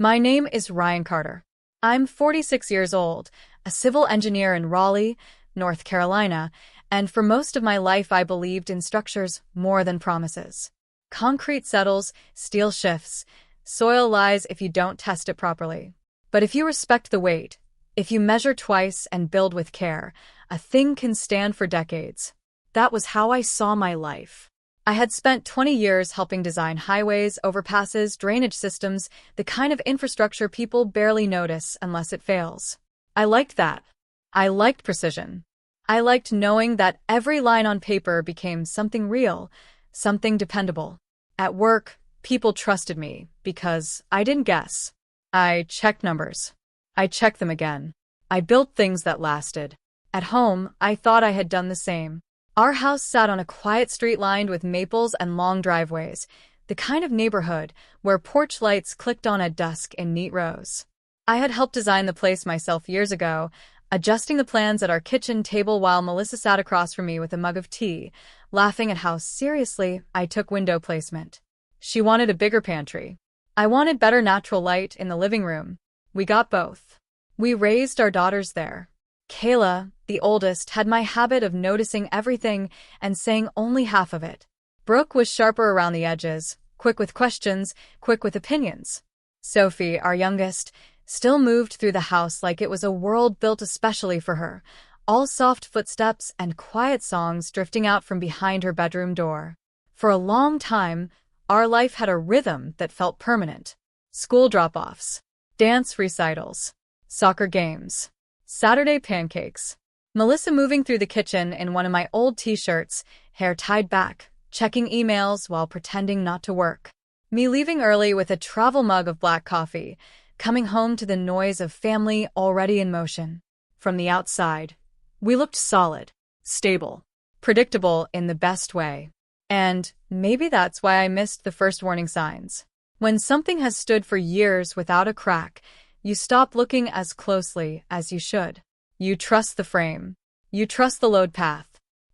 My name is Ryan Carter. I'm 46 years old, a civil engineer in Raleigh, North Carolina, and for most of my life I believed in structures more than promises. Concrete settles, steel shifts, soil lies if you don't test it properly. But if you respect the weight, if you measure twice and build with care, a thing can stand for decades. That was how I saw my life. I had spent 20 years helping design highways, overpasses, drainage systems, the kind of infrastructure people barely notice unless it fails. I liked that. I liked precision. I liked knowing that every line on paper became something real, something dependable. At work, people trusted me because I didn't guess. I checked numbers. I checked them again. I built things that lasted. At home, I thought I had done the same. Our house sat on a quiet street lined with maples and long driveways, the kind of neighborhood where porch lights clicked on at dusk in neat rows. I had helped design the place myself years ago, adjusting the plans at our kitchen table while Melissa sat across from me with a mug of tea, laughing at how seriously I took window placement. She wanted a bigger pantry. I wanted better natural light in the living room. We got both. We raised our daughters there. Kayla, the oldest, had my habit of noticing everything and saying only half of it. Brooke was sharper around the edges, quick with questions, quick with opinions. Sophie, our youngest, still moved through the house like it was a world built especially for her, all soft footsteps and quiet songs drifting out from behind her bedroom door. For a long time, our life had a rhythm that felt permanent. School drop-offs, dance recitals, soccer games, Saturday pancakes. Melissa moving through the kitchen in one of my old t-shirts, hair tied back, checking emails while pretending not to work. Me leaving early with a travel mug of black coffee, coming home to the noise of family already in motion. From the outside, we looked solid, stable, predictable in the best way. And maybe that's why I missed the first warning signs. When something has stood for years without a crack, you stop looking as closely as you should. You trust the frame. You trust the load path.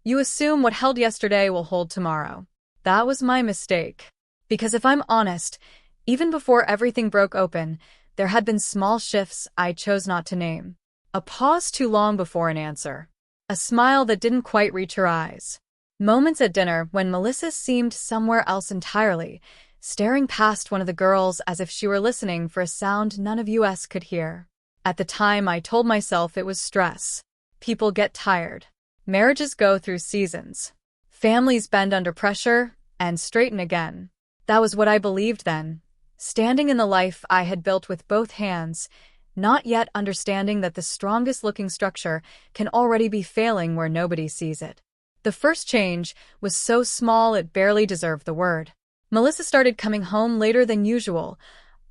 You assume what held yesterday will hold tomorrow. That was my mistake. Because if I'm honest, even before everything broke open, there had been small shifts I chose not to name. A pause too long before an answer. A smile that didn't quite reach her eyes. Moments at dinner when Melissa seemed somewhere else entirely, staring past one of the girls as if she were listening for a sound none of us could hear. At the time, I told myself it was stress. People get tired. Marriages go through seasons. Families bend under pressure and straighten again. That was what I believed then, standing in the life I had built with both hands, not yet understanding that the strongest-looking structure can already be failing where nobody sees it. The first change was so small it barely deserved the word. Melissa started coming home later than usual,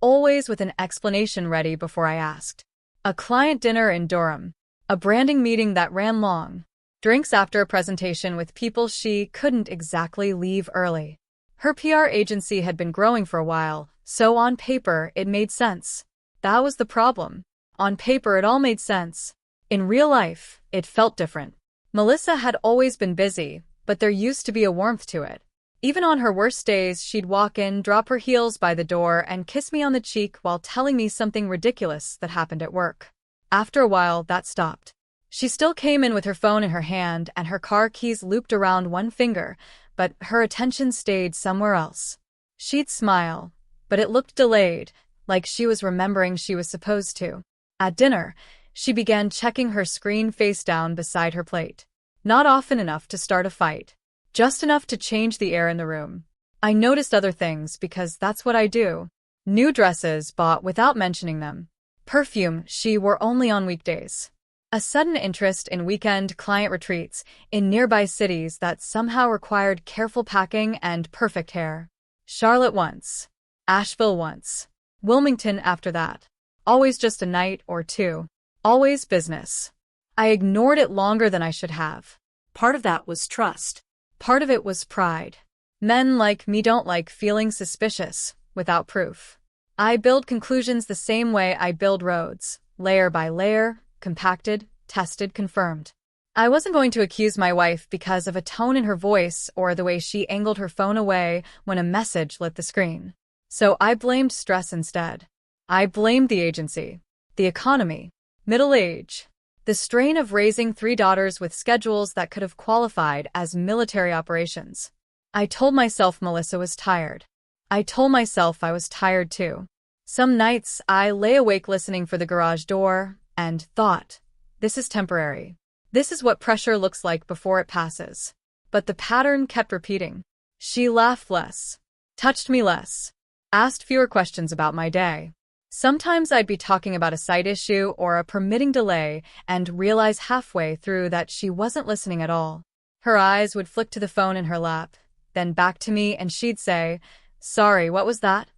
always with an explanation ready before I asked. A client dinner in Durham, a branding meeting that ran long, drinks after a presentation with people she couldn't exactly leave early. Her PR agency had been growing for a while, so on paper it made sense. That was the problem. On paper it all made sense. In real life, it felt different. Melissa had always been busy, but there used to be a warmth to it. Even on her worst days, she'd walk in, drop her heels by the door, and kiss me on the cheek while telling me something ridiculous that happened at work. After a while, that stopped. She still came in with her phone in her hand and her car keys looped around one finger, but her attention stayed somewhere else. She'd smile, but it looked delayed, like she was remembering she was supposed to. At dinner, she began checking her screen face down beside her plate. Not often enough to start a fight. Just enough to change the air in the room. I noticed other things because that's what I do. New dresses bought without mentioning them. Perfume she wore only on weekdays. A sudden interest in weekend client retreats in nearby cities that somehow required careful packing and perfect hair. Charlotte once. Asheville once. Wilmington after that. Always just a night or two. Always business. I ignored it longer than I should have. Part of that was trust. Part of it was pride. Men like me don't like feeling suspicious, without proof. I build conclusions the same way I build roads, layer by layer, compacted, tested, confirmed. I wasn't going to accuse my wife because of a tone in her voice or the way she angled her phone away when a message lit the screen. So I blamed stress instead. I blamed the agency, the economy, middle age, the strain of raising 3 daughters with schedules that could have qualified as military operations. I told myself Melissa was tired. I told myself I was tired too. Some nights I lay awake listening for the garage door and thought, this is temporary. This is what pressure looks like before it passes. But the pattern kept repeating. She laughed less, touched me less, asked fewer questions about my day. Sometimes I'd be talking about a side issue or a permitting delay and realize halfway through that she wasn't listening at all. Her eyes would flick to the phone in her lap, then back to me, and she'd say, "Sorry, what was that?"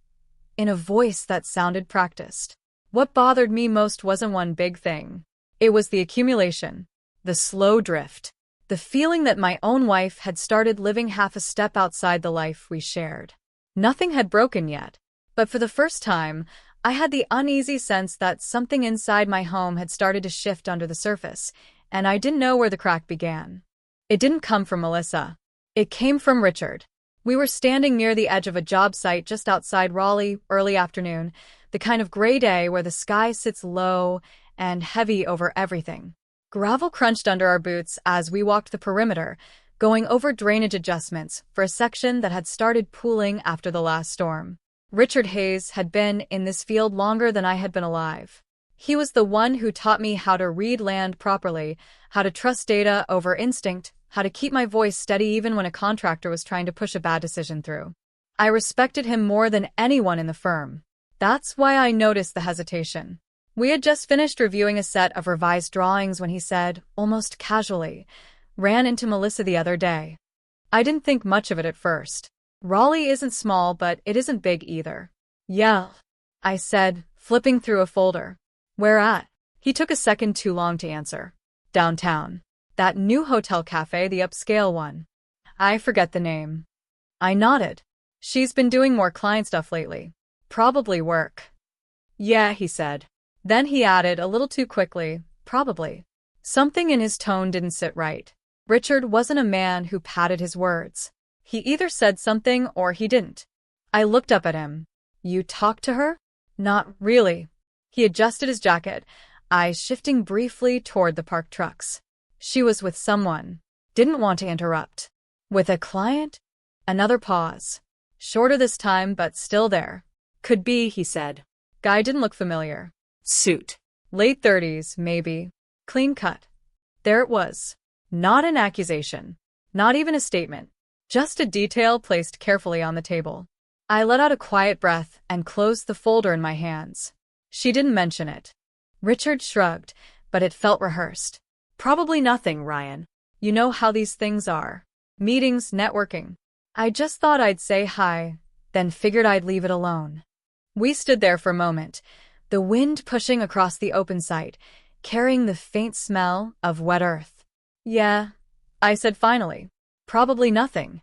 in a voice that sounded practiced. What bothered me most wasn't one big thing. It was the accumulation, the slow drift, the feeling that my own wife had started living half a step outside the life we shared. Nothing had broken yet, but for the first time, I had the uneasy sense that something inside my home had started to shift under the surface, and I didn't know where the crack began. It didn't come from Melissa. It came from Richard. We were standing near the edge of a job site just outside Raleigh, early afternoon, the kind of gray day where the sky sits low and heavy over everything. Gravel crunched under our boots as we walked the perimeter, going over drainage adjustments for a section that had started pooling after the last storm. Richard Hayes had been in this field longer than I had been alive. He was the one who taught me how to read land properly, how to trust data over instinct, how to keep my voice steady even when a contractor was trying to push a bad decision through. I respected him more than anyone in the firm. That's why I noticed the hesitation. We had just finished reviewing a set of revised drawings when he said, almost casually, "Ran into Melissa the other day." I didn't think much of it at first. Raleigh isn't small, but it isn't big either. "Yeah," I said, flipping through a folder. "Where at?" He took a second too long to answer. "Downtown. That new hotel cafe, the upscale one." I forget the name. I nodded. "She's been doing more client stuff lately. Probably work." "Yeah," he said. Then he added a little too quickly, "Probably." Something in his tone didn't sit right. Richard wasn't a man who padded his words. He either said something or he didn't. I looked up at him. "You talked to her?" "Not really." He adjusted his jacket, eyes shifting briefly toward the parked trucks. "She was with someone." Didn't want to interrupt. "With a client?" Another pause. Shorter this time, but still there. "Could be," he said. Guy didn't look familiar. Suit. Late 30s, maybe. Clean cut. There it was. Not an accusation. Not even a statement. Just a detail placed carefully on the table. I let out a quiet breath and closed the folder in my hands. She didn't mention it. Richard shrugged, but it felt rehearsed. "Probably nothing, Ryan. You know how these things are. Meetings, networking." I just thought I'd say hi, then figured I'd leave it alone. We stood there for a moment, the wind pushing across the open site, carrying the faint smell of wet earth. "Yeah," I said finally. "Probably nothing."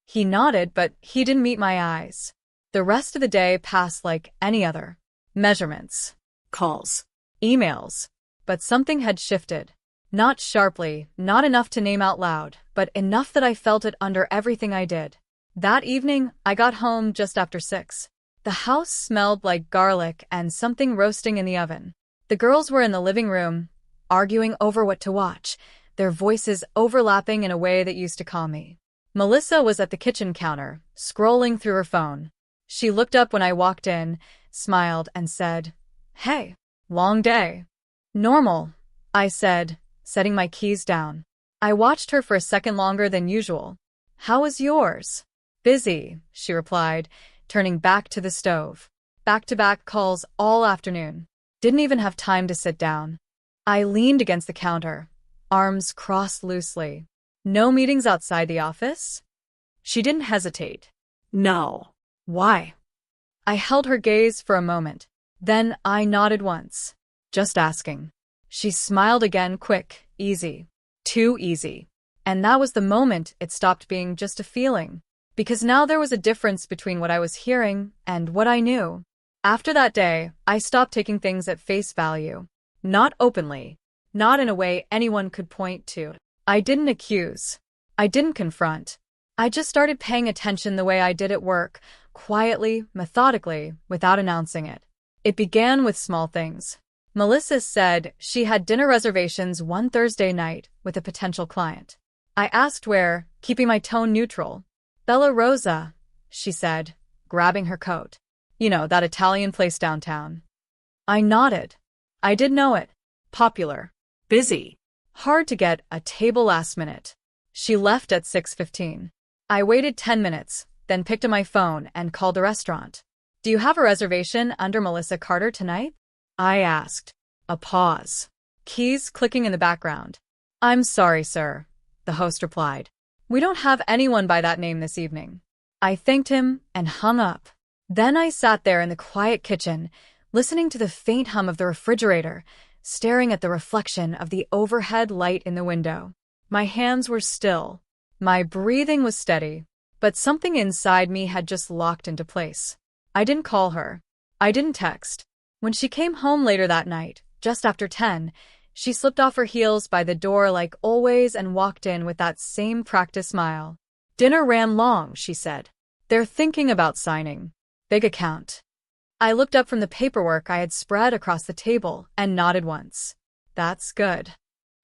He nodded, but he didn't meet my eyes. The rest of the day passed like any other. Measurements. Calls. Emails. But something had shifted. Not sharply, not enough to name out loud, but enough that I felt it under everything I did. That evening, I got home just after 6. The house smelled like garlic and something roasting in the oven. The girls were in the living room, arguing over what to watch, their voices overlapping in a way that used to calm me. Melissa was at the kitchen counter, scrolling through her phone. She looked up when I walked in, smiled, and said, "Hey, long day." "Normal," I said, setting my keys down. I watched her for a second longer than usual. "How was yours?" "Busy," she replied, turning back to the stove. Back-to-back calls all afternoon. Didn't even have time to sit down. I leaned against the counter, arms crossed loosely. "No meetings outside the office?" She didn't hesitate. "No." "Why?" I held her gaze for a moment. Then I nodded once. "Just asking." She smiled again, quick, easy. Too easy. And that was the moment it stopped being just a feeling. Because now there was a difference between what I was hearing and what I knew. After that day, I stopped taking things at face value. Not openly. Not in a way anyone could point to. I didn't accuse. I didn't confront. I just started paying attention the way I did at work, quietly, methodically, without announcing it. It began with small things. Melissa said she had dinner reservations one Thursday night with a potential client. I asked where, keeping my tone neutral. Bella Rosa, she said, grabbing her coat. You know, that Italian place downtown. I nodded. I did know it. Popular. Busy. Hard to get a table last minute. She left at 6:15. I waited 10 minutes, then picked up my phone and called the restaurant. Do you have a reservation under Melissa Carter tonight? I asked. A pause. Keys clicking in the background. I'm sorry, sir, the host replied. We don't have anyone by that name this evening. I thanked him and hung up. Then I sat there in the quiet kitchen, listening to the faint hum of the refrigerator, staring at the reflection of the overhead light in the window. My hands were still. My breathing was steady, but something inside me had just locked into place. I didn't call her. I didn't text. When she came home later that night, just after 10, she slipped off her heels by the door like always and walked in with that same practiced smile. Dinner ran long, she said. They're thinking about signing. Big account. I looked up from the paperwork I had spread across the table and nodded once. That's good.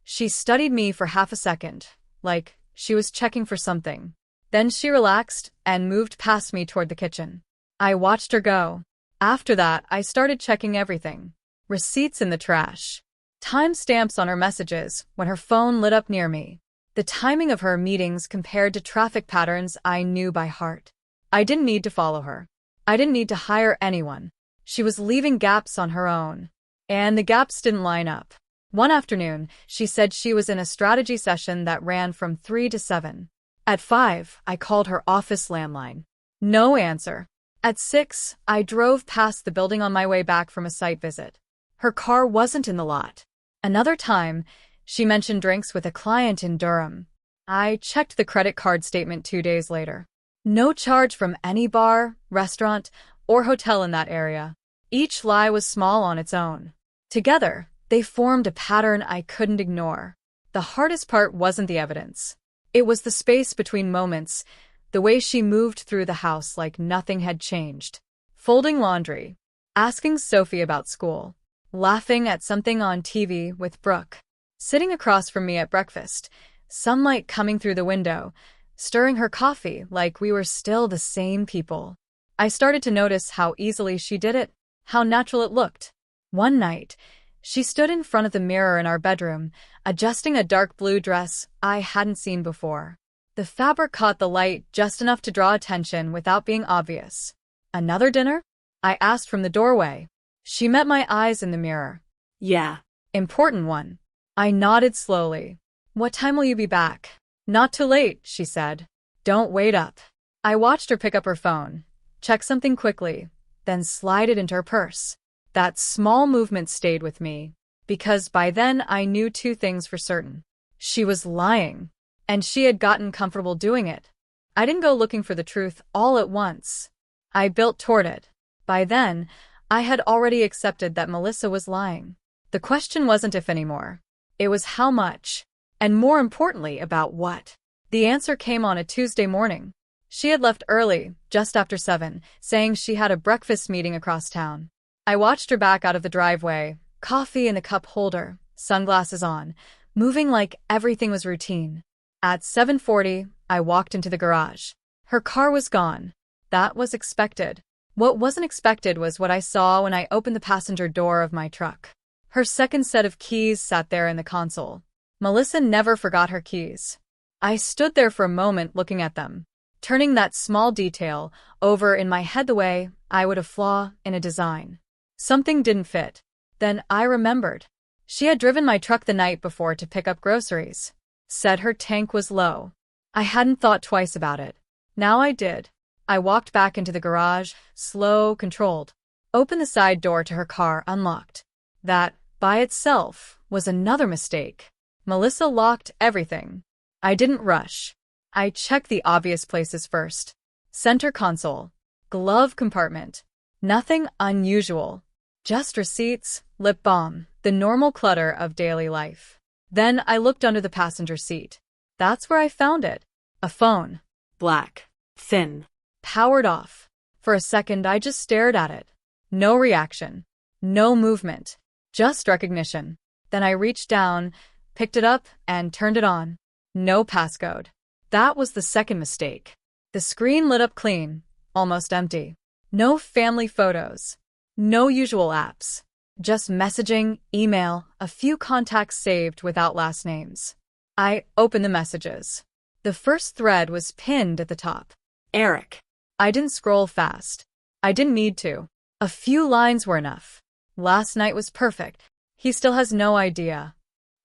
She studied me for half a second, like she was checking for something. Then she relaxed and moved past me toward the kitchen. I watched her go. After that, I started checking everything. Receipts in the trash. Timestamps on her messages when her phone lit up near me. The timing of her meetings compared to traffic patterns I knew by heart. I didn't need to follow her. I didn't need to hire anyone. She was leaving gaps on her own. And the gaps didn't line up. One afternoon, she said she was in a strategy session that ran from 3 to 7. At 5, I called her office landline. No answer. At 6, I drove past the building on my way back from a site visit. Her car wasn't in the lot. Another time, she mentioned drinks with a client in Durham. I checked the credit card statement 2 days later. No charge from any bar, restaurant, or hotel in that area. Each lie was small on its own. Together, they formed a pattern I couldn't ignore. The hardest part wasn't the evidence. It was the space between moments, the way she moved through the house like nothing had changed. Folding laundry, asking Sophie about school, laughing at something on TV with Brooke, sitting across from me at breakfast, sunlight coming through the window, stirring her coffee like we were still the same people. I started to notice how easily she did it, how natural it looked. One night, she stood in front of the mirror in our bedroom, adjusting a dark blue dress I hadn't seen before. The fabric caught the light just enough to draw attention without being obvious. Another dinner? I asked from the doorway. She met my eyes in the mirror. Yeah. Important one. I nodded slowly. What time will you be back? Not too late, she said. Don't wait up. I watched her pick up her phone, check something quickly, then slide it into her purse. That small movement stayed with me, because by then I knew 2 things for certain. She was lying, and she had gotten comfortable doing it. I didn't go looking for the truth all at once. I built toward it. By then, I had already accepted that Melissa was lying. The question wasn't if anymore. It was how much, and more importantly, about what. The answer came on a Tuesday morning. She had left early, just after 7, saying she had a breakfast meeting across town. I watched her back out of the driveway, coffee in the cup holder, sunglasses on, moving like everything was routine. At 7:40, I walked into the garage. Her car was gone. That was expected. What wasn't expected was what I saw when I opened the passenger door of my truck. Her second set of keys sat there in the console. Melissa never forgot her keys. I stood there for a moment looking at them, turning that small detail over in my head the way I would a flaw in a design. Something didn't fit. Then I remembered. She had driven my truck the night before to pick up groceries. Said her tank was low. I hadn't thought twice about it. Now I did. I walked back into the garage, slow, controlled. Opened the side door to her car unlocked. That, by itself, was another mistake. Melissa locked everything. I didn't rush. I checked the obvious places first. Center console. Glove compartment. Nothing unusual. Just receipts, lip balm, the normal clutter of daily life. Then I looked under the passenger seat. That's where I found it. A phone. Black. Thin. Powered off. For a second I just stared at it. No reaction. No movement. Just recognition. Then I reached down, picked it up, and turned it on. No passcode. That was the second mistake. The screen lit up clean, almost empty. No family photos. No usual apps. Just messaging, email, a few contacts saved without last names. I opened the messages. The first thread was pinned at the top. Eric. I didn't scroll fast. I didn't need to. A few lines were enough. Last night was perfect. He still has no idea.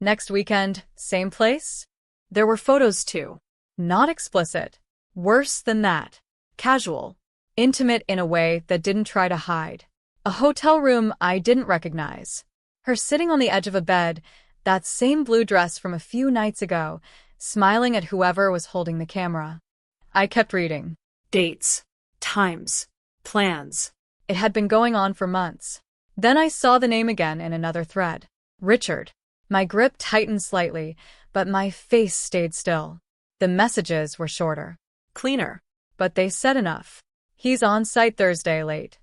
Next weekend, same place? There were photos too. Not explicit. Worse than that. Casual. Intimate in a way that didn't try to hide. A hotel room I didn't recognize. Her sitting on the edge of a bed, that same blue dress from a few nights ago, smiling at whoever was holding the camera. I kept reading. Dates. Times. Plans. It had been going on for months. Then I saw the name again in another thread. Richard. My grip tightened slightly, but my face stayed still. The messages were shorter. Cleaner. But they said enough. He's on site Thursday late.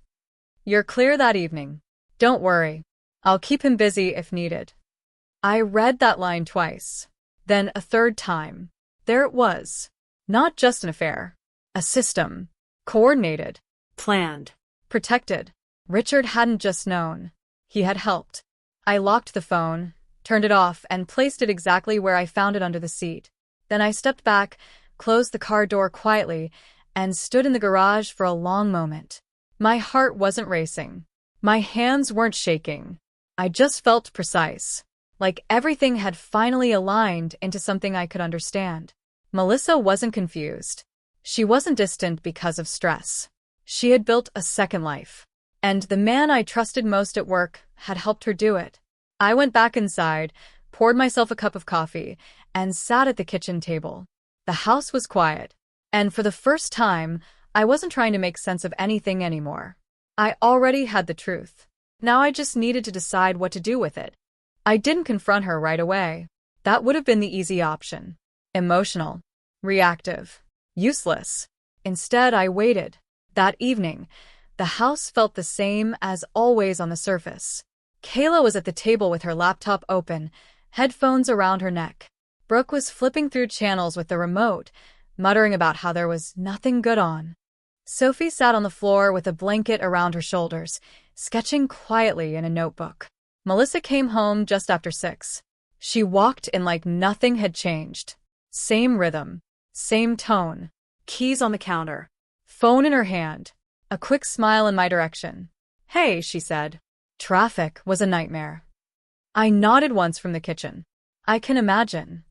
You're clear that evening. Don't worry. I'll keep him busy if needed. I read that line twice. Then a third time. There it was. Not just an affair. A system. Coordinated. Planned. Protected. Richard hadn't just known. He had helped. I locked the phone, turned it off, and placed it exactly where I found it under the seat. Then I stepped back, closed the car door quietly, and stood in the garage for a long moment. My heart wasn't racing. My hands weren't shaking. I just felt precise. Like everything had finally aligned into something I could understand. Melissa wasn't confused. She wasn't distant because of stress. She had built a second life. And the man I trusted most at work had helped her do it. I went back inside, poured myself a cup of coffee, and sat at the kitchen table. The house was quiet. And for the first time, I wasn't trying to make sense of anything anymore. I already had the truth. Now I just needed to decide what to do with it. I didn't confront her right away. That would have been the easy option. Emotional. Reactive. Useless. Instead, I waited. That evening, the house felt the same as always on the surface. Kayla was at the table with her laptop open, headphones around her neck. Brooke was flipping through channels with the remote, muttering about how there was nothing good on. Sophie sat on the floor with a blanket around her shoulders, sketching quietly in a notebook. Melissa came home just after 6. She walked in like nothing had changed. Same rhythm, same tone, keys on the counter, phone in her hand, a quick smile in my direction. Hey, she said. Traffic was a nightmare. I nodded once from the kitchen. I can imagine.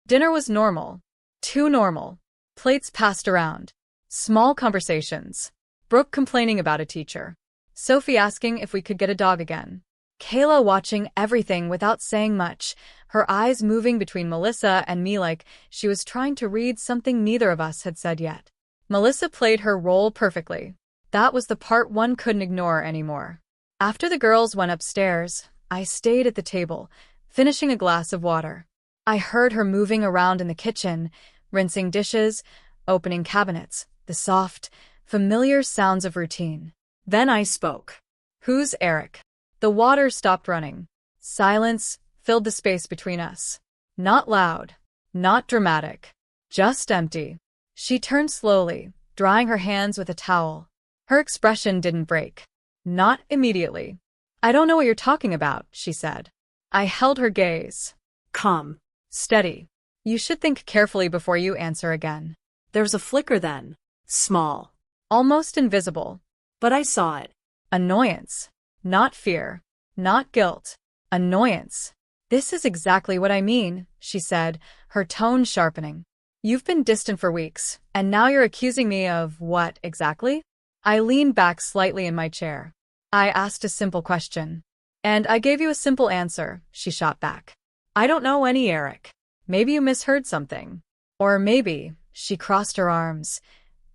Dinner was normal. Too normal. Plates passed around. Small conversations. Brooke complaining about a teacher. Sophie asking if we could get a dog again. Kayla watching everything without saying much, her eyes moving between Melissa and me like she was trying to read something neither of us had said yet. Melissa played her role perfectly. That was the part one couldn't ignore anymore. After the girls went upstairs, I stayed at the table, finishing a glass of water. I heard her moving around in the kitchen, rinsing dishes, opening cabinets, the soft, familiar sounds of routine. Then I spoke. Who's Eric? The water stopped running. Silence filled the space between us. Not loud, not dramatic, just empty. She turned slowly, drying her hands with a towel. Her expression didn't break. Not immediately. I don't know what you're talking about, she said. I held her gaze. Calm. Steady. You should think carefully before you answer again. There was a flicker then. Small. Almost invisible. But I saw it. Annoyance. Not fear. Not guilt. Annoyance. This is exactly what I mean, she said, her tone sharpening. You've been distant for weeks, and now you're accusing me of what exactly? I leaned back slightly in my chair. I asked a simple question. And I gave you a simple answer, she shot back. I don't know any Eric. Maybe you misheard something. Or maybe, she crossed her arms,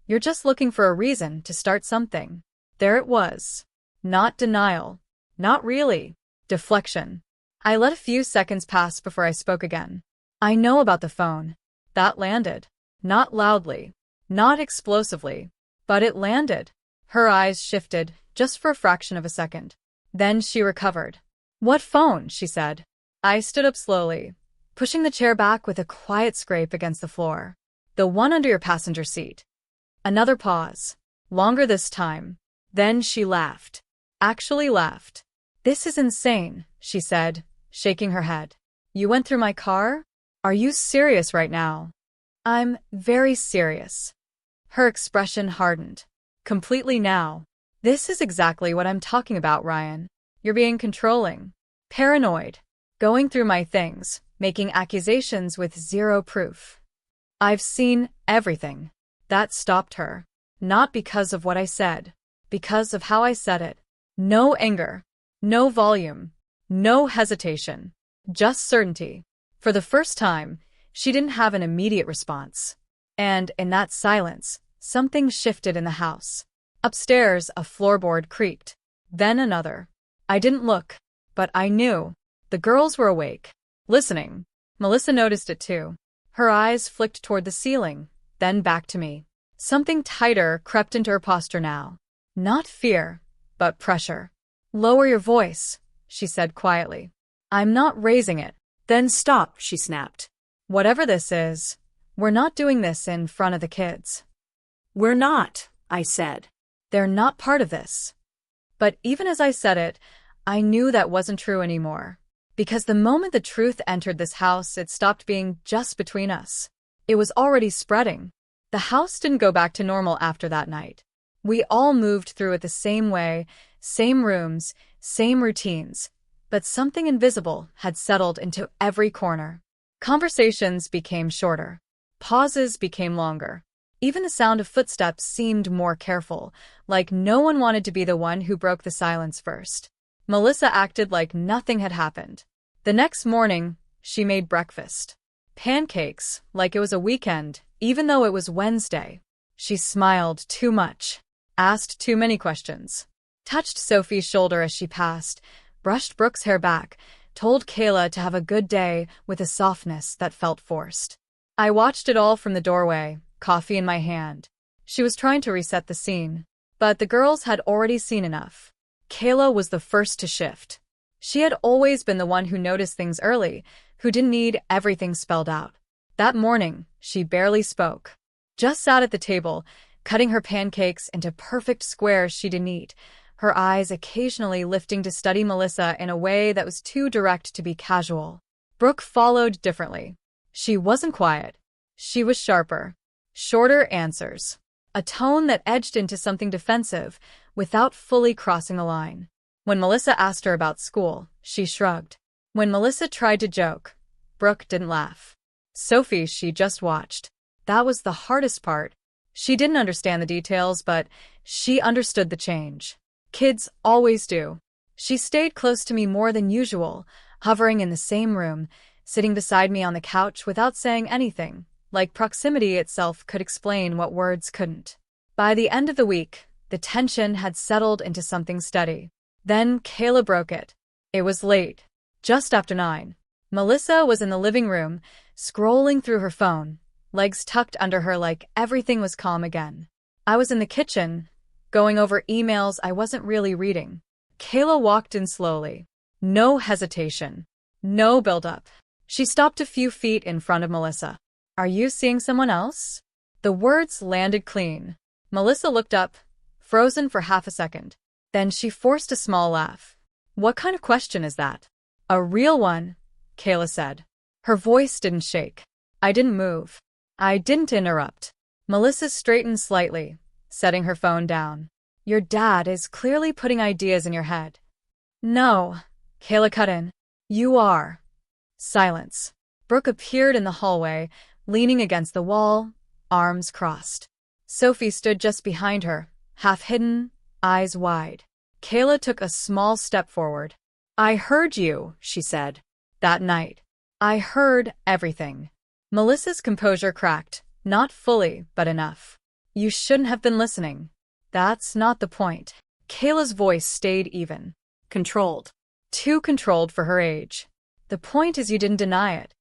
you're just looking for a reason to start something. There it was. Not denial. Not really. Deflection. I let a few seconds pass before I spoke again. I know about the phone. That landed. Not loudly. Not explosively. But it landed. Her eyes shifted, just for a fraction of a second. Then she recovered. "What phone?" she said. I stood up slowly, pushing the chair back with a quiet scrape against the floor. "The one under your passenger seat." Another pause. Longer this time. Then she laughed. Actually laughed. "This is insane," she said, shaking her head. "You went through my car? Are you serious right now?" "I'm very serious." Her expression hardened. "Completely now. This is exactly what I'm talking about, Ryan. You're being controlling. Paranoid. Going through my things, making accusations with zero proof." "I've seen everything." That stopped her. Not because of what I said. Because of how I said it. No anger. No volume. No hesitation. Just certainty. For the first time, she didn't have an immediate response. And in that silence, something shifted in the house. Upstairs, a floorboard creaked. Then another. I didn't look, but I knew. The girls were awake. Listening. Melissa noticed it too. Her eyes flicked toward the ceiling, then back to me. Something tighter crept into her posture now. Not fear, but pressure. "Lower your voice," she said quietly. "I'm not raising it." "Then stop," she snapped. "Whatever this is, we're not doing this in front of the kids." "We're not," I said. "They're not part of this." But even as I said it, I knew that wasn't true anymore. Because the moment the truth entered this house, it stopped being just between us. It was already spreading. The house didn't go back to normal after that night. We all moved through it the same way, same rooms, same routines. But something invisible had settled into every corner. Conversations became shorter. Pauses became longer. Even the sound of footsteps seemed more careful, like no one wanted to be the one who broke the silence first. Melissa acted like nothing had happened. The next morning, she made breakfast. Pancakes, like it was a weekend, even though it was Wednesday. She smiled too much, asked too many questions, touched Sophie's shoulder as she passed, brushed Brooke's hair back, told Kayla to have a good day with a softness that felt forced. I watched it all from the doorway, coffee in my hand. She was trying to reset the scene, but the girls had already seen enough. Kayla was the first to shift. She had always been the one who noticed things early, who didn't need everything spelled out. That morning, she barely spoke. Just sat at the table, cutting her pancakes into perfect squares she didn't eat, her eyes occasionally lifting to study Melissa in a way that was too direct to be casual. Brooke followed differently. She wasn't quiet. She was sharper. Shorter answers. A tone that edged into something defensive, without fully crossing the line. When Melissa asked her about school, she shrugged. When Melissa tried to joke, Brooke didn't laugh. Sophie, she just watched. That was the hardest part. She didn't understand the details, but she understood the change. Kids always do. She stayed close to me more than usual, hovering in the same room, sitting beside me on the couch without saying anything, like proximity itself could explain what words couldn't. By the end of the week, the tension had settled into something steady. Then Kayla broke it. It was late, just after 9. Melissa was in the living room, scrolling through her phone, legs tucked under her like everything was calm again. I was in the kitchen, going over emails I wasn't really reading. Kayla walked in slowly. No hesitation. No build-up. She stopped a few feet in front of Melissa. "Are you seeing someone else?" The words landed clean. Melissa looked up, frozen for half a second. Then she forced a small laugh. "What kind of question is that?" "A real one," Kayla said. Her voice didn't shake. I didn't move. I didn't interrupt. Melissa straightened slightly, setting her phone down. "Your dad is clearly putting ideas in your head." "No," Kayla cut in. "You are." Silence. Brooke appeared in the hallway, leaning against the wall, arms crossed. Sophie stood just behind her, half hidden, eyes wide. Kayla took a small step forward. "I heard you," she said. "That night. I heard everything." Melissa's composure cracked, not fully, but enough. "You shouldn't have been listening." "That's not the point." Kayla's voice stayed even. Controlled. Too controlled for her age. "The point is you didn't deny it."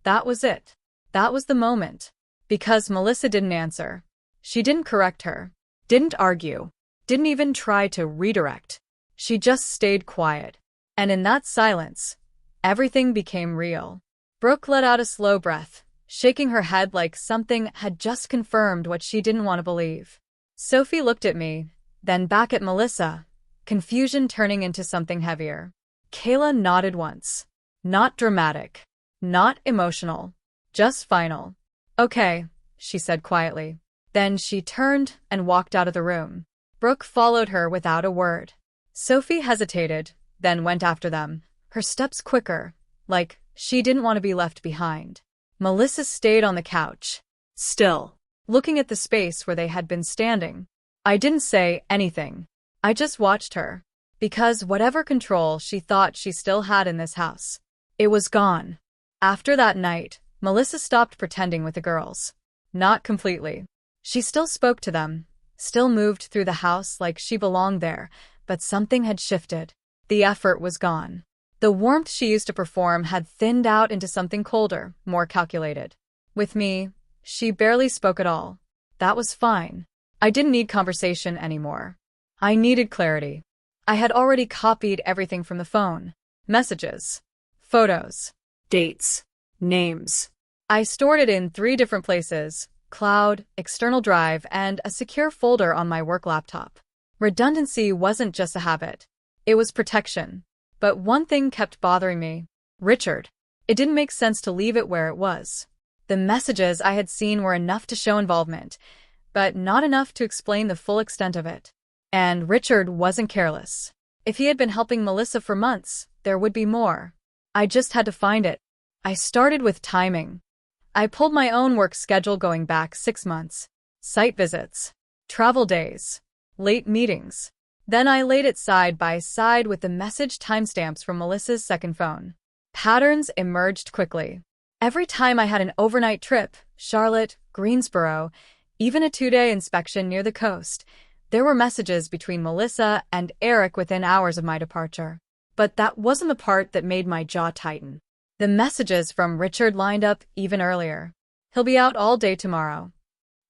That was it. That was the moment. Because Melissa didn't answer. She didn't correct her. Didn't argue. Didn't even try to redirect. She just stayed quiet. And in that silence, everything became real. Brooke let out a slow breath, shaking her head like something had just confirmed what she didn't want to believe. Sophie looked at me, then back at Melissa, confusion turning into something heavier. Kayla nodded once. Not dramatic. Not emotional. Just final. Okay, she said quietly. Then she turned and walked out of the room. Brooke followed her without a word. Sophie hesitated, then went after them, her steps quicker, like she didn't want to be left behind. Melissa stayed on the couch, still, looking at the space where they had been standing. I didn't say anything. I just watched her. Because whatever control she thought she still had in this house, it was gone. After that night, Melissa stopped pretending with the girls. Not completely. She still spoke to them, still moved through the house like she belonged there, but something had shifted. The effort was gone. The warmth she used to perform had thinned out into something colder, more calculated. With me, she barely spoke at all. That was fine. I didn't need conversation anymore. I needed clarity. I had already copied everything from the phone. Messages, photos, dates, names. I stored it in 3 different places: cloud, external drive, and a secure folder on my work laptop. Redundancy wasn't just a habit. It was protection. But one thing kept bothering me. Richard. It didn't make sense to leave it where it was. The messages I had seen were enough to show involvement, but not enough to explain the full extent of it. And Richard wasn't careless. If he had been helping Melissa for months, there would be more. I just had to find it. I started with timing. I pulled my own work schedule going back 6 months. Site visits, travel days, late meetings. Then I laid it side by side with the message timestamps from Melissa's second phone. Patterns emerged quickly. Every time I had an overnight trip, Charlotte, Greensboro, even a 2-day inspection near the coast, there were messages between Melissa and Eric within hours of my departure. But that wasn't the part that made my jaw tighten. The messages from Richard lined up even earlier. He'll be out all day tomorrow.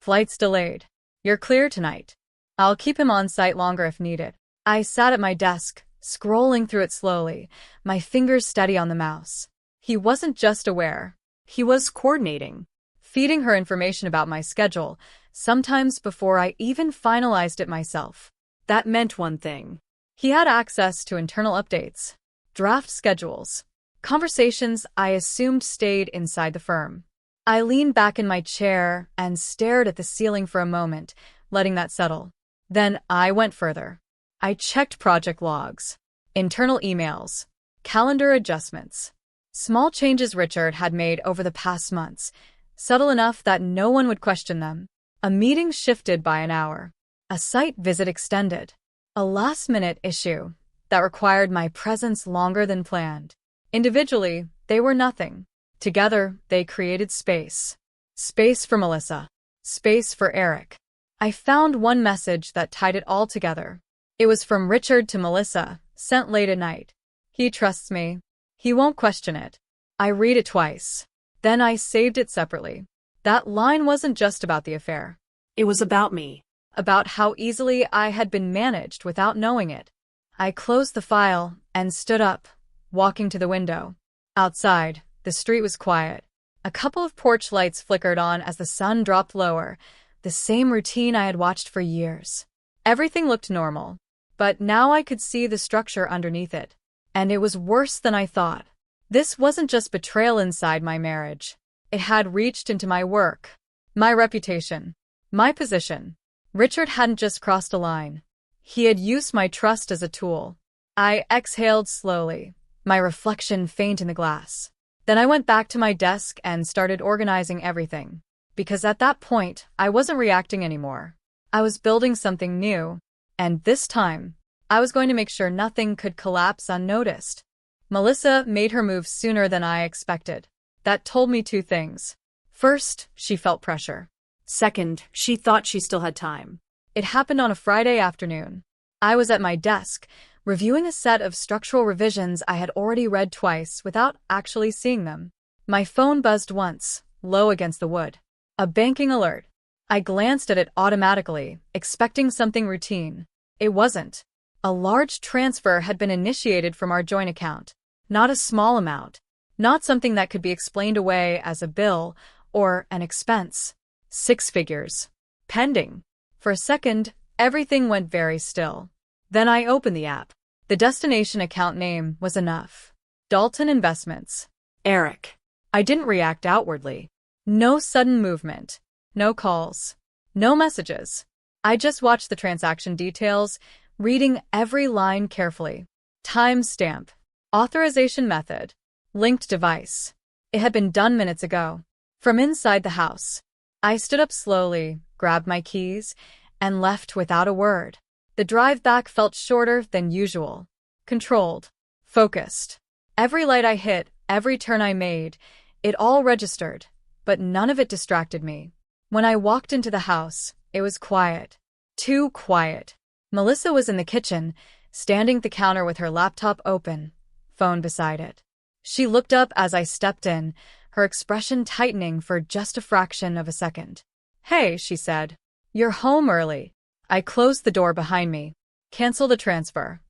Flight's delayed. You're clear tonight. I'll keep him on site longer if needed. I sat at my desk, scrolling through it slowly, my fingers steady on the mouse. He wasn't just aware. He was coordinating, feeding her information about my schedule, sometimes before I even finalized it myself. That meant one thing. He had access to internal updates, draft schedules, conversations I assumed stayed inside the firm. I leaned back in my chair and stared at the ceiling for a moment, letting that settle. Then I went further. I checked project logs, internal emails, calendar adjustments. Small changes Richard had made over the past months, subtle enough that no one would question them. A meeting shifted by an hour. A site visit extended. A last-minute issue that required my presence longer than planned. Individually, they were nothing. Together, they created space. Space for Melissa. Space for Eric. I found one message that tied it all together. It was from Richard to Melissa, sent late at night. He trusts me. He won't question it. I read it twice. Then I saved it separately. That line wasn't just about the affair. It was about me. About how easily I had been managed without knowing it. I closed the file and stood up, walking to the window. Outside, the street was quiet. A couple of porch lights flickered on as the sun dropped lower, the same routine I had watched for years. Everything looked normal, but now I could see the structure underneath it. And it was worse than I thought. This wasn't just betrayal inside my marriage. It had reached into my work, my reputation, my position. Richard hadn't just crossed a line. He had used my trust as a tool. I exhaled slowly, my reflection faint in the glass. Then I went back to my desk and started organizing everything. Because at that point, I wasn't reacting anymore. I was building something new. And this time, I was going to make sure nothing could collapse unnoticed. Melissa made her move sooner than I expected. That told me 2 things. First, she felt pressure. Second, she thought she still had time. It happened on a Friday afternoon. I was at my desk, reviewing a set of structural revisions I had already read twice without actually seeing them. My phone buzzed once, low against the wood. A banking alert. I glanced at it automatically, expecting something routine. It wasn't. A large transfer had been initiated from our joint account. Not a small amount. Not something that could be explained away as a bill or an expense. 6 figures. Pending. For a second, everything went very still. Then I opened the app. The destination account name was enough. Dalton Investments. Eric. I didn't react outwardly. No sudden movement. No calls. No messages. I just watched the transaction details, reading every line carefully. Timestamp. Authorization method. Linked device. It had been done minutes ago. From inside the house. I stood up slowly, grabbed my keys, and left without a word. The drive back felt shorter than usual. Controlled. Focused. Every light I hit, every turn I made, it all registered, but none of it distracted me. When I walked into the house, it was quiet. Too quiet. Melissa was in the kitchen, standing at the counter with her laptop open, phone beside it. She looked up as I stepped in, her expression tightening for just a fraction of a second. "Hey," she said. "You're home early." I closed the door behind me. "Cancel the transfer."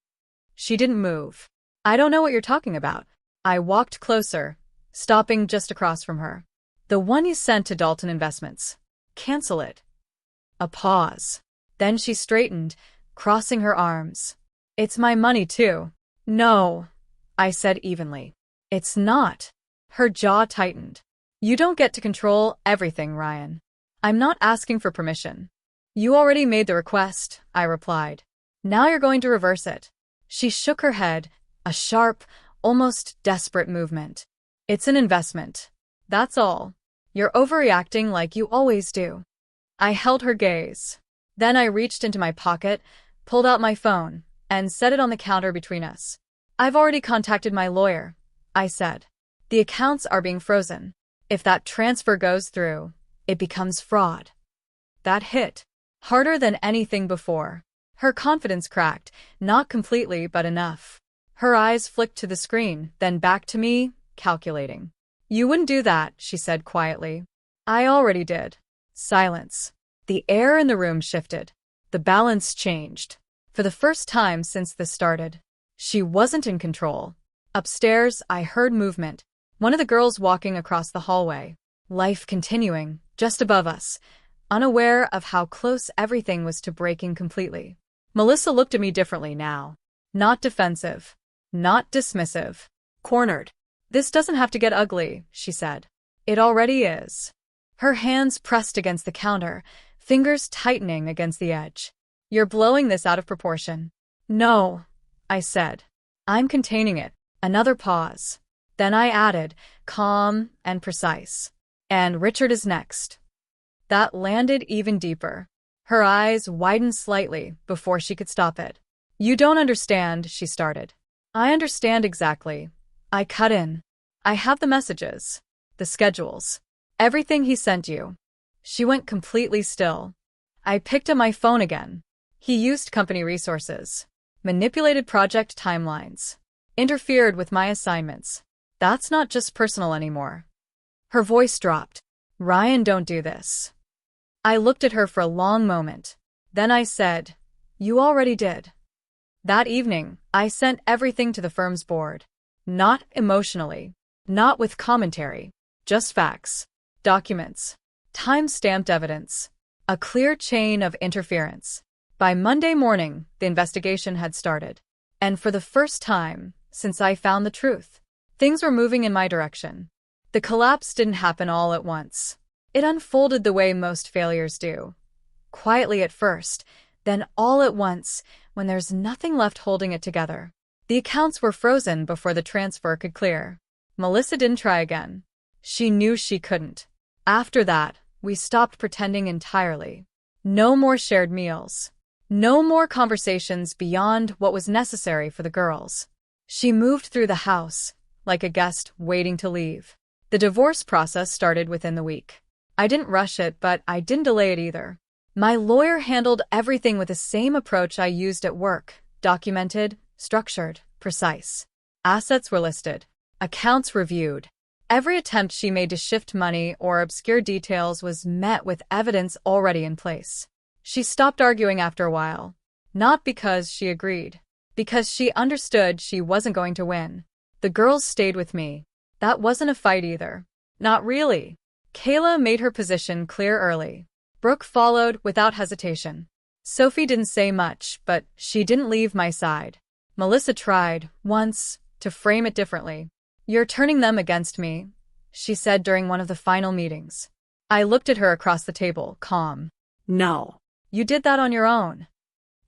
She didn't move. "I don't know what you're talking about." I walked closer, stopping just across from her. "The one you sent to Dalton Investments. Cancel it." A pause. Then she straightened, crossing her arms. "It's my money too." "No," I said evenly. "It's not." Her jaw tightened. "You don't get to control everything, Ryan. I'm not asking for permission." "You already made the request," I replied. "Now you're going to reverse it." She shook her head, a sharp, almost desperate movement. "It's an investment. That's all. You're overreacting like you always do." I held her gaze. Then I reached into my pocket, pulled out my phone, and set it on the counter between us. "I've already contacted my lawyer," I said. "The accounts are being frozen. If that transfer goes through, it becomes fraud." That hit. Harder than anything before. Her confidence cracked, not completely but enough. Her eyes flicked to the screen, then back to me, calculating. "You wouldn't do that," she said quietly. "I already did." Silence. The air in the room shifted. The balance changed. For the first time since this started. She wasn't in control. Upstairs, I heard movement. One of the girls walking across the hallway. Life continuing, just above us, unaware of how close everything was to breaking completely. Melissa looked at me differently now. Not defensive. Not dismissive. Cornered. "This doesn't have to get ugly," she said. "It already is." Her hands pressed against the counter, fingers tightening against the edge. "You're blowing this out of proportion." "No," I said. "I'm containing it." Another pause. Then I added, calm and precise. "And Richard is next." That landed even deeper. Her eyes widened slightly before she could stop it. "You don't understand," she started. "I understand exactly." I cut in. "I have the messages. The schedules. Everything he sent you." She went completely still. I picked up my phone again. "He used company resources. Manipulated project timelines. Interfered with my assignments. That's not just personal anymore." Her voice dropped. "Ryan, don't do this." I looked at her for a long moment. Then I said, "You already did." That evening, I sent everything to the firm's board. Not emotionally. Not with commentary. Just facts. Documents. Time-stamped evidence. A clear chain of interference. By Monday morning, the investigation had started. And for the first time, since I found the truth, things were moving in my direction. The collapse didn't happen all at once. It unfolded the way most failures do. Quietly at first, then all at once, when there's nothing left holding it together. The accounts were frozen before the transfer could clear. Melissa didn't try again. She knew she couldn't. After that, we stopped pretending entirely. No more shared meals. No more conversations beyond what was necessary for the girls. She moved through the house, like a guest waiting to leave. The divorce process started within the week. I didn't rush it, but I didn't delay it either. My lawyer handled everything with the same approach I used at work: documented, structured, precise. Assets were listed. Accounts reviewed. Every attempt she made to shift money or obscure details was met with evidence already in place. She stopped arguing after a while. Not because she agreed, because she understood she wasn't going to win. The girls stayed with me. That wasn't a fight either. Not really. Kayla made her position clear early. Brooke followed without hesitation. Sophie didn't say much, but she didn't leave my side. Melissa tried, once, to frame it differently. "You're turning them against me," she said during one of the final meetings. I looked at her across the table, calm. "No." "You did that on your own."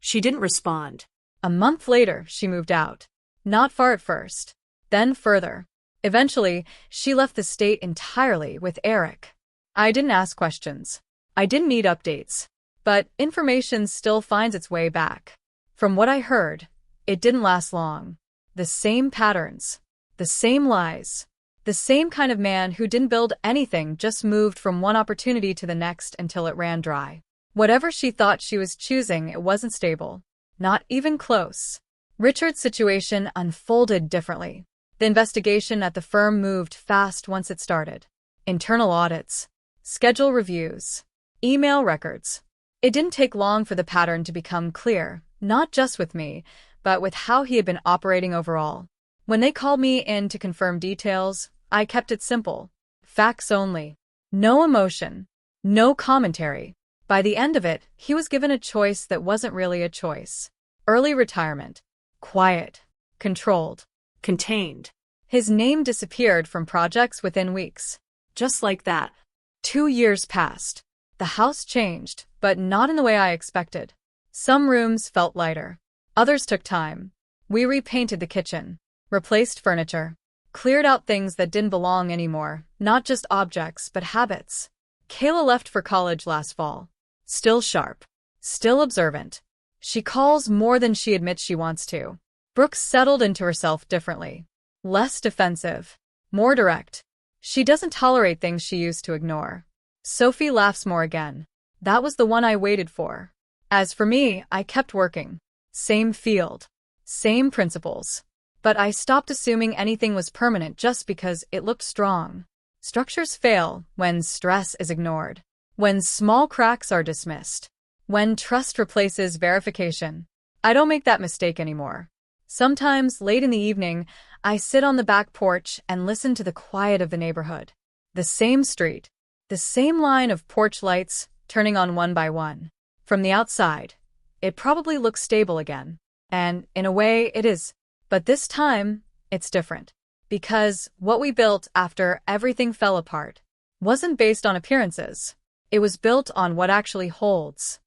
She didn't respond. A month later, she moved out. Not far at first. Then further. Eventually, she left the state entirely with Eric. I didn't ask questions. I didn't need updates. But information still finds its way back. From what I heard, it didn't last long. The same patterns. The same lies. The same kind of man who didn't build anything, just moved from one opportunity to the next until it ran dry. Whatever she thought she was choosing, it wasn't stable. Not even close. Richard's situation unfolded differently. The investigation at the firm moved fast once it started. Internal audits, schedule reviews, email records. It didn't take long for the pattern to become clear, not just with me, but with how he had been operating overall. When they called me in to confirm details, I kept it simple. Facts only. No emotion. No commentary. By the end of it, he was given a choice that wasn't really a choice. Early retirement. Quiet. Controlled. Contained. His name disappeared from projects within weeks. Just like that. 2 years passed. The house changed, but not in the way I expected. Some rooms felt lighter. Others took time. We repainted the kitchen, replaced furniture, cleared out things that didn't belong anymore, not just objects, but habits. Kayla left for college last fall. Still sharp. Still observant. She calls more than she admits she wants to. Brooke settled into herself differently. Less defensive. More direct. She doesn't tolerate things she used to ignore. Sophie laughs more again. That was the one I waited for. As for me, I kept working. Same field. Same principles. But I stopped assuming anything was permanent just because it looked strong. Structures fail when stress is ignored. When small cracks are dismissed. When trust replaces verification. I don't make that mistake anymore. Sometimes, late in the evening, I sit on the back porch and listen to the quiet of the neighborhood. The same street. The same line of porch lights, turning on one by one. From the outside, it probably looks stable again. And, in a way, it is. But this time, it's different. Because what we built after everything fell apart wasn't based on appearances. It was built on what actually holds.